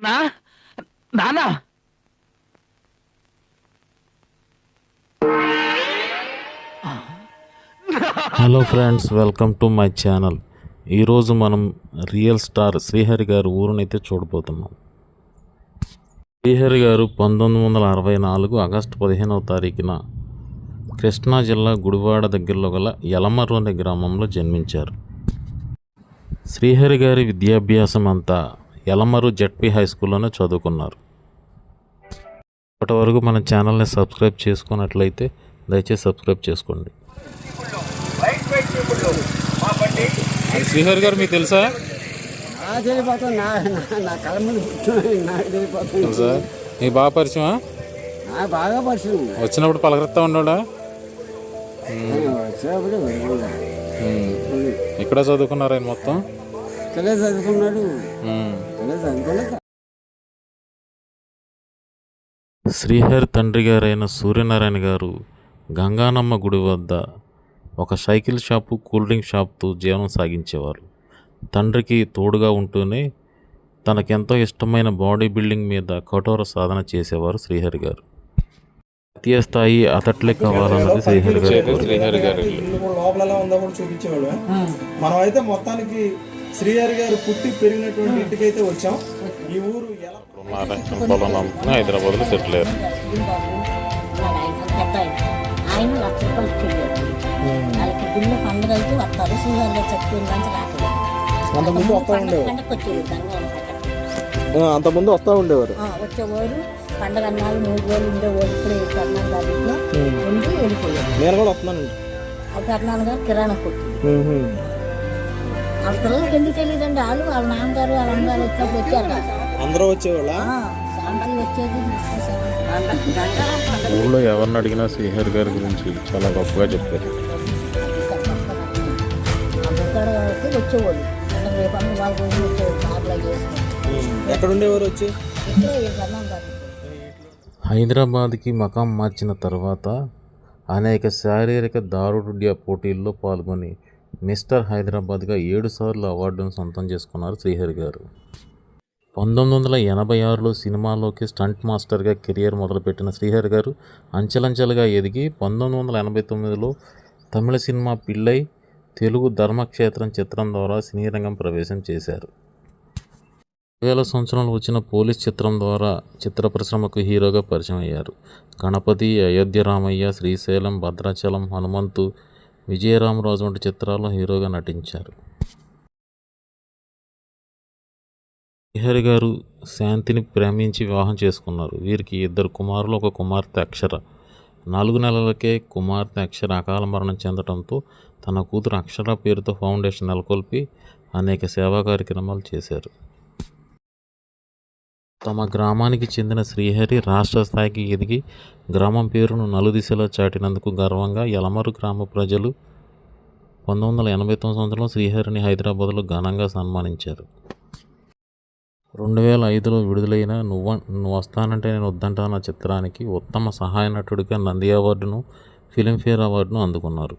నా నానా hello friends, welcome to my channel. ఈరోజు మనం రియల్ స్టార్ శ్రీహరి గారు ఊరునైతే చూడబోతున్నాం. శ్రీహరి గారు 1964 ఆగస్టు 15వ తారీఖున కృష్ణా జిల్లా గుడివాడ దగ్గరలో గల యలమర్రు అనే గ్రామంలో జన్మించారు. శ్రీహరి గారి విద్యాభ్యాసం అంతా యలమర్రు జెడ్పీ హై స్కూల్లోనే చదువుకున్నారు. ఇప్పటి వరకు మన ఛానల్ని సబ్స్క్రైబ్ చేసుకున్నట్లయితే దయచేసి సబ్స్క్రైబ్ చేసుకోండి. శ్రీహరి గారు మీకు తెలుసా? తెలుసా? మీకు బాగా పరిచయమా? బాగా పరిచయం. వచ్చినప్పుడు పలకరిస్తా ఉన్నాడా? ఇక్కడ చదువుకున్నారు ఆయన మొత్తం? చదువుకున్నాడు. శ్రీహరి తండ్రి గారైన సూర్యనారాయణ గారు గంగానమ్మ గుడి వద్ద ఒక సైకిల్ షాపు, కూల్ డ్రింక్ షాప్తో జీవనం సాగించేవారు. తండ్రికి తోడుగా ఉంటూనే తనకెంతో ఇష్టమైన బాడీ బిల్డింగ్ మీద కఠోర సాధన చేసేవారు శ్రీహరి గారు. జాతీయ స్థాయి అథ్లెట్ కావాలన్నది శ్రీహరి గారు. లోపల ఉందో కూడా చూపించేవాడు. మనం అయితే మొత్తానికి శ్రీహరి గారు పుట్టి పెరిగినటువంటి ఇంటికైతే వచ్చాం. ఈ ఊరు హైదరాబాద్లో సెటిల్ అయ్యారు. అంతకుముందు వస్తూ ఉండేవారు. వచ్చేవారు పండగ అన్నాలు 3 రోజులు ఉండేవారు. ఇప్పుడు కర్ణాలు దాంట్లో ఉండి వెళ్ళిపోయారు. నేను కూడా వస్తున్నాను. కర్ణాలు గారు కిరాణా కొట్టి వాళ్ళ పిల్లలకి ఎందుకు తెలియదండి. వాళ్ళ నాన్నగారు వాళ్ళ అమ్మగారు వచ్చాక అందరూ వచ్చేవాళ్ళ వచ్చేది. ఊళ్ళో ఎవరిని అడిగినా శ్రీహరి గారి గురించి చాలా గొప్పగా చెప్పారు. వచ్చేవాళ్ళు రేపు వాళ్ళ గురించి వచ్చేవాళ్ళు. కార్లో చేసుకుని ఎక్కడ ఉండేవారు వచ్చి హైదరాబాద్కి మకాం మార్చిన తర్వాత అనేక శారీరక దారుఢ్య పోటీల్లో పాల్గొని మిస్టర్ హైదరాబాద్గా 7 సార్లు అవార్డును సొంతం చేసుకున్నారు శ్రీహరి గారు. 1986లో సినిమాలోకి స్టంట్ మాస్టర్గా కెరియర్ మొదలుపెట్టిన శ్రీహరి గారు అంచెలంచెలుగా ఎదిగి 1989లో తమిళ సినిమా పిల్లై, తెలుగు ధర్మక్షేత్రం చిత్రం ద్వారా సినీ రంగం ప్రవేశం చేశారు. 2000 సంవత్సరంలో వచ్చిన పోలీస్ చిత్రం ద్వారా చిత్ర పరిశ్రమకు హీరోగా పరిచయం అయ్యారు. గణపతి, అయోధ్య రామయ్య, శ్రీశైలం, భద్రాచలం, హనుమంతు, విజయరామరాజు వంటి చిత్రాల్లో హీరోగా నటించారు. శ్రీహరి గారు శాంతిని ప్రేమించి వివాహం చేసుకున్నారు. వీరికి 2 కుమారులు, 1 కుమార్తె అక్షర. 4 నెలలకే కుమార్తె అక్షర అకాల మరణం చెందడంతో తన కూతురు అక్షర పేరుతో ఫౌండేషన్ నెలకొల్పి అనేక సేవా కార్యక్రమాలు చేశారు. తమ గ్రామానికి చెందిన శ్రీహరి రాష్ట్ర స్థాయికి ఎదిగి గ్రామం పేరును నలుదిశలో చాటినందుకు గర్వంగా యలమర్రు గ్రామ ప్రజలు 1989 సంవత్సరంలో శ్రీహరిని హైదరాబాద్లో ఘనంగా సన్మానించారు. 2005లో విడుదలైన నువ్వు వస్తానంటే నేను వద్దంటానా చిత్రానికి ఉత్తమ సహాయ నటుడిగా నంది అవార్డును, ఫిలింఫేర్ అవార్డును అందుకున్నారు.